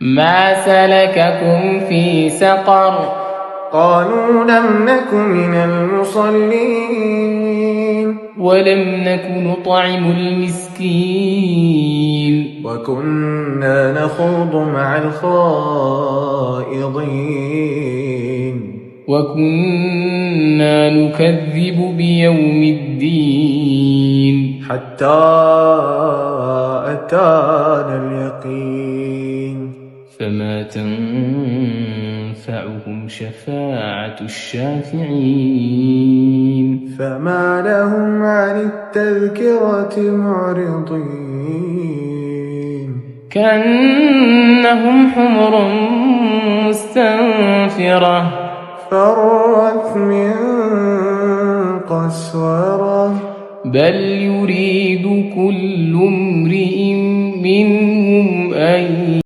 ما سلككم في سقر قالوا لم نك من المصلين ولم نك نطعم المسكين وكنا نخوض مع الخائضين وكنا نكذب بيوم الدين حتى أتانا اليقين فما تنفعهم شفاعة الشافعين فما لهم عن التذكرة معرضين كأنهم حمر مستنفرة فرت من قسورة بل يريد كل امرئ منهم